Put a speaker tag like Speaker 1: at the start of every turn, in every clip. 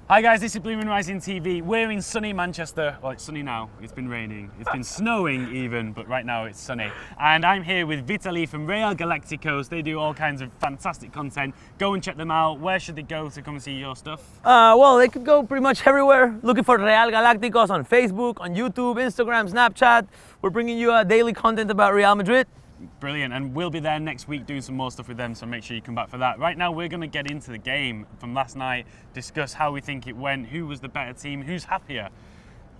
Speaker 1: Hi guys, this is BlueMoonRisingTV. We're in sunny Manchester. Well, it's sunny now. It's been raining. It's been snowing even, but right now it's sunny. And I'm here with Vitaly from Real Galacticos. They do all kinds of fantastic content. Go and check them out. Where should they go to come and see your stuff?
Speaker 2: Well, they could go pretty much everywhere. Looking for Real Galacticos on Facebook, on YouTube, Instagram, Snapchat. We're bringing you daily content about Real Madrid.
Speaker 1: Brilliant, and we'll be there next week doing some more stuff with them, so make sure you come back for that. Right now we're going to get into the game from last night, discuss how we think it went, who was the better team, who's happier.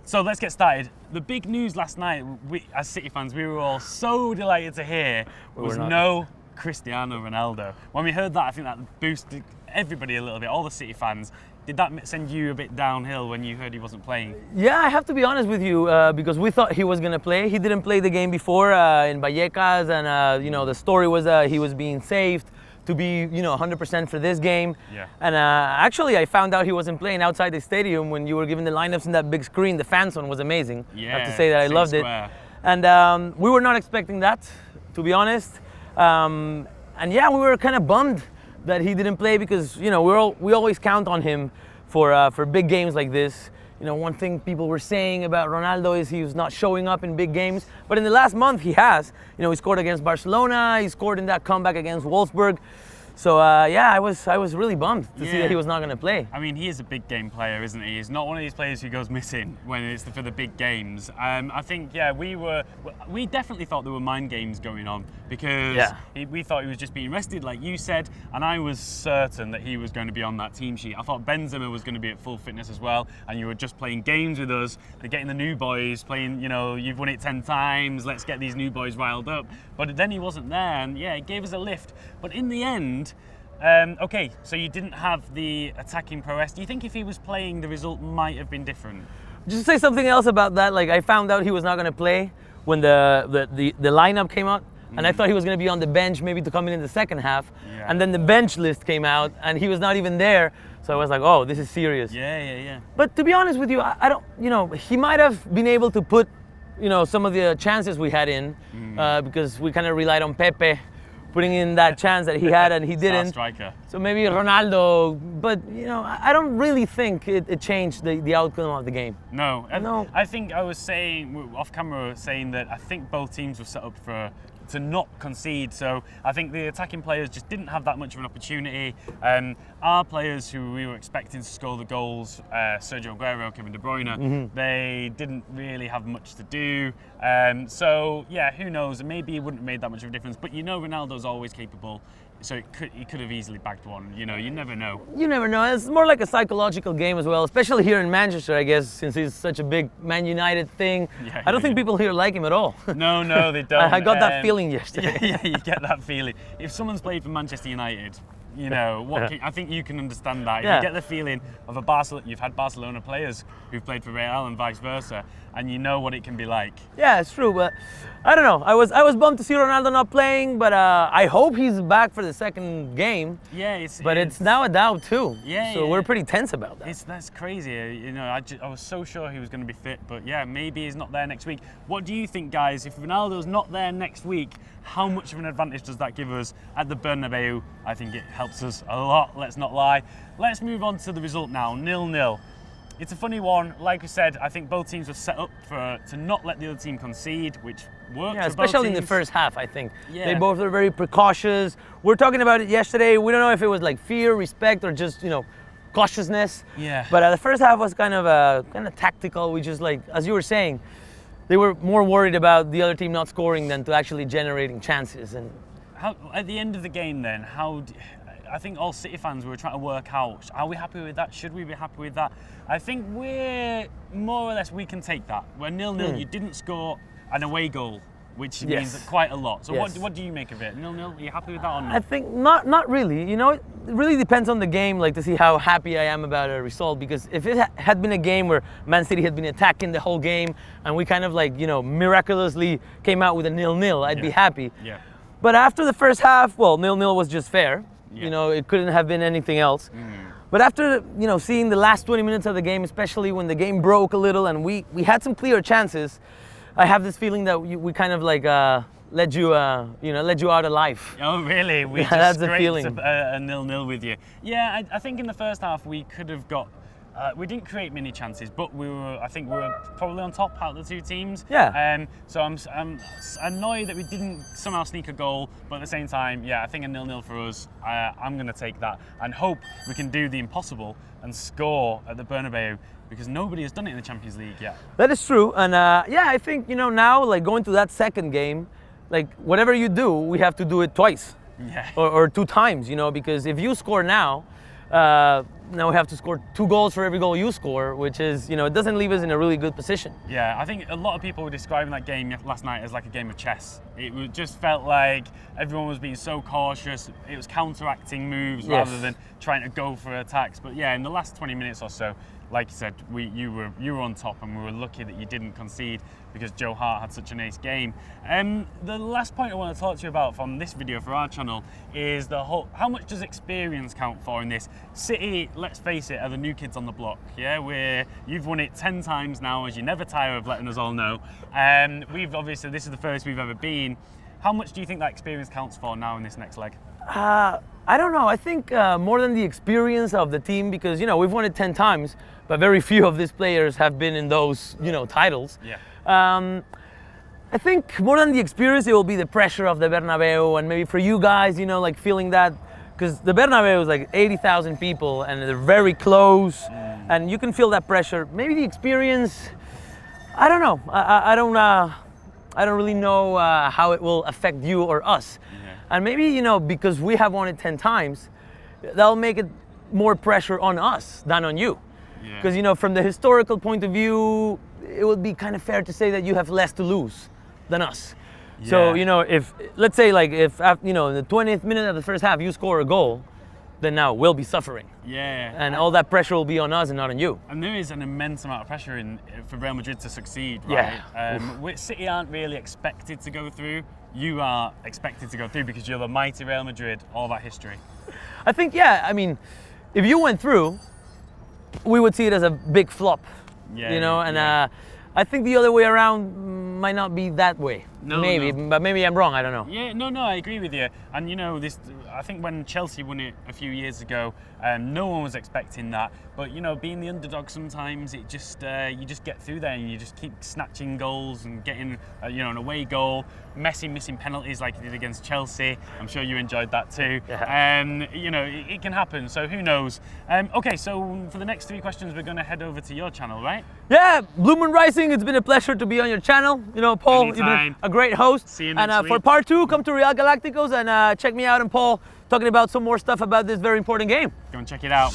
Speaker 1: So let's get started. The big news last night, as City fans, we were all so delighted to hear, was no Cristiano Ronaldo. When we heard that, I think that boosted everybody a little bit, all the City fans. Did that send you a bit downhill when you heard he wasn't playing?
Speaker 2: Yeah, I have to be honest with you, because we thought he was going to play. He didn't play the game before in Vallecas, and the story was he was being saved to be 100% for this game.
Speaker 1: Yeah.
Speaker 2: And actually, I found out he wasn't playing outside the stadium when you were given the lineups in that big screen. The fans one was amazing.
Speaker 1: Yeah,
Speaker 2: I have to say that I loved
Speaker 1: square.
Speaker 2: it. And we were not expecting that, to be honest. And yeah, we were kind of bummed that he didn't play because we always count on him for big games like this. One thing people were saying about Ronaldo is he was not showing up in big games, but in the last month he has. He scored against Barcelona, he scored in that comeback against Wolfsburg. So yeah, I was really bummed to see that he was not going to play.
Speaker 1: I mean, he is a big game player, isn't he? He's not one of these players who goes missing when it's for the big games. I think, yeah, we definitely thought there were mind games going on because we thought he was just being rested, like you said, and I was certain that he was going to be on that team sheet. I thought Benzema was going to be at full fitness as well, and you were just playing games with us. They're getting the new boys playing. You've won it 10 times. Let's get these new boys riled up. But then he wasn't there, and yeah, it gave us a lift. But in the end. Okay, so you didn't have the attacking prowess. Do you think if he was playing, the result might have been different?
Speaker 2: Just to say something else about that, like I found out he was not going to play when the lineup came out, and I thought he was going to be on the bench maybe to come in the second half, and then the bench list came out, and he was not even there. So I was like, oh, this is serious.
Speaker 1: Yeah.
Speaker 2: But to be honest with you, I don't, he might have been able to put, some of the chances we had in, because we kind of relied on Pepe putting in that chance that he had and he didn't.
Speaker 1: Striker.
Speaker 2: So maybe Ronaldo, but I don't really think it changed the outcome of the game.
Speaker 1: No.
Speaker 2: No.
Speaker 1: I think I was saying off camera, saying that I think both teams were set up to not concede. So I think the attacking players just didn't have that much of an opportunity. Our players who we were expecting to score the goals, Sergio Aguero, Kevin De Bruyne, they didn't really have much to do. So yeah, who knows? Maybe it wouldn't have made that much of a difference. But Ronaldo's always capable. So he could have easily bagged one. You never know.
Speaker 2: You never know. It's more like a psychological game as well, especially here in Manchester, I guess, since he's such a big Man United thing.
Speaker 1: Yeah,
Speaker 2: I don't think people here like him at all.
Speaker 1: No, they don't.
Speaker 2: I got that feeling yesterday.
Speaker 1: Yeah, you get that feeling. If someone's played for Manchester United, I think you can understand that.
Speaker 2: Yeah.
Speaker 1: You get the feeling of you've had Barcelona players who've played for Real and vice versa, and you know what it can be like.
Speaker 2: Yeah, it's true, but I don't know. I was bummed to see Ronaldo not playing, but I hope he's back for the second game.
Speaker 1: Yeah,
Speaker 2: it's now a doubt too.
Speaker 1: Yeah,
Speaker 2: so we're pretty tense about that.
Speaker 1: That's crazy. I was so sure he was going to be fit, but yeah, maybe he's not there next week. What do you think, guys? If Ronaldo's not there next week, how much of an advantage does that give us at the Bernabeu? I think it helps us a lot, let's not lie. Let's move on to the result now, 0-0. It's a funny one. Like we said, I think both teams were set up to not let the other team concede, which worked for both
Speaker 2: especially in
Speaker 1: teams.
Speaker 2: the first half, I think.
Speaker 1: Yeah.
Speaker 2: They both were very precautious. We're talking about it yesterday. We don't know if it was like fear, respect, or just, cautiousness.
Speaker 1: Yeah.
Speaker 2: But the first half was kind of tactical. We just, like, as you were saying, they were more worried about the other team not scoring than to actually generating chances. And
Speaker 1: at the end of the game then, I think all City fans were trying to work out, are we happy with that? Should we be happy with that? I think we're more or less, we can take that. We're 0-0, you didn't score an away goal, which means quite a lot. So what do you make of it? 0-0, are you happy with that or not?
Speaker 2: I think not really. It really depends on the game, like to see how happy I am about a result. Because if it had been a game where Man City had been attacking the whole game and we kind of miraculously came out with a 0-0, I'd be happy.
Speaker 1: Yeah.
Speaker 2: But after the first half, 0-0 was just fair. Yeah. It couldn't have been anything else. But after, seeing the last 20 minutes of the game, especially when the game broke a little and we had some clear chances, I have this feeling that we kind of led you out alive.
Speaker 1: Oh, really? We just
Speaker 2: that's the
Speaker 1: scraped
Speaker 2: feeling.
Speaker 1: a 0-0 with you. Yeah, I think in the first half we could have got we didn't create many chances, but I think we were probably on top out of the two teams.
Speaker 2: Yeah.
Speaker 1: So I'm annoyed that we didn't somehow sneak a goal, but at the same time, yeah, I think a 0-0 for us. I'm going to take that and hope we can do the impossible and score at the Bernabeu, because nobody has done it in the Champions League yet.
Speaker 2: That is true, and yeah, I think now like going to that second game, like whatever you do, we have to do it twice, or 2 times, because if you score now we have to score 2 goals for every goal you score, which is, it doesn't leave us in a really good position.
Speaker 1: Yeah, I think a lot of people were describing that game last night as like a game of chess. It just felt like everyone was being so cautious. It was counteracting moves rather than trying to go for attacks. But yeah, in the last 20 minutes or so, like you said, you were on top, and we were lucky that you didn't concede because Joe Hart had such an ace game. The last point I want to talk to you about from this video for our channel is how much does experience count for in this? City, let's face it, are the new kids on the block. Yeah, you've won it 10 times now, as you never tire of letting us all know. We've obviously, this is the first we've ever been. How much do you think that experience counts for now in this next leg?
Speaker 2: I don't know. I think more than the experience of the team, because we've won it 10 times, but very few of these players have been in those titles.
Speaker 1: Yeah.
Speaker 2: I think more than the experience, it will be the pressure of the Bernabeu, and maybe for you guys, like feeling that, because the Bernabeu is like 80,000 people, and they're very close, and you can feel that pressure. Maybe the experience, I don't know. I don't really know how it will affect you or us. And maybe, because we have won it 10 times, that'll make it more pressure on us than on you. Because, from the historical point of view, it would be kind of fair to say that you have less to lose than us. Yeah. So, if, let's say, like, if, in the 20th minute of the first half, you score a goal, then now we'll be suffering.
Speaker 1: Yeah.
Speaker 2: And all that pressure will be on us and not on you.
Speaker 1: And there is an immense amount of pressure for Real Madrid to succeed, right?
Speaker 2: Yeah.
Speaker 1: City aren't really expected to go through. You are expected to go through because you're the mighty Real Madrid, all that history.
Speaker 2: I think, if you went through, we would see it as a big flop, I think the other way around might not be that way. But maybe I'm wrong, I don't know.
Speaker 1: Yeah, no, I agree with you. And I think when Chelsea won it a few years ago, no one was expecting that. But being the underdog, sometimes it just you just get through there and you just keep snatching goals and getting an away goal. Messi missing penalties like he did against Chelsea. I'm sure you enjoyed that too.
Speaker 2: Yeah.
Speaker 1: It can happen. So who knows? Okay, so for the next 3 questions, we're going to head over to your channel, right?
Speaker 2: Yeah, Blue Moon Rising. It's been a pleasure to be on your channel. Paul, you've been a great host.
Speaker 1: See you next week.
Speaker 2: For part 2, come to Real Galacticos and check me out and Paul talking about some more stuff about this very important game.
Speaker 1: Go and check it out.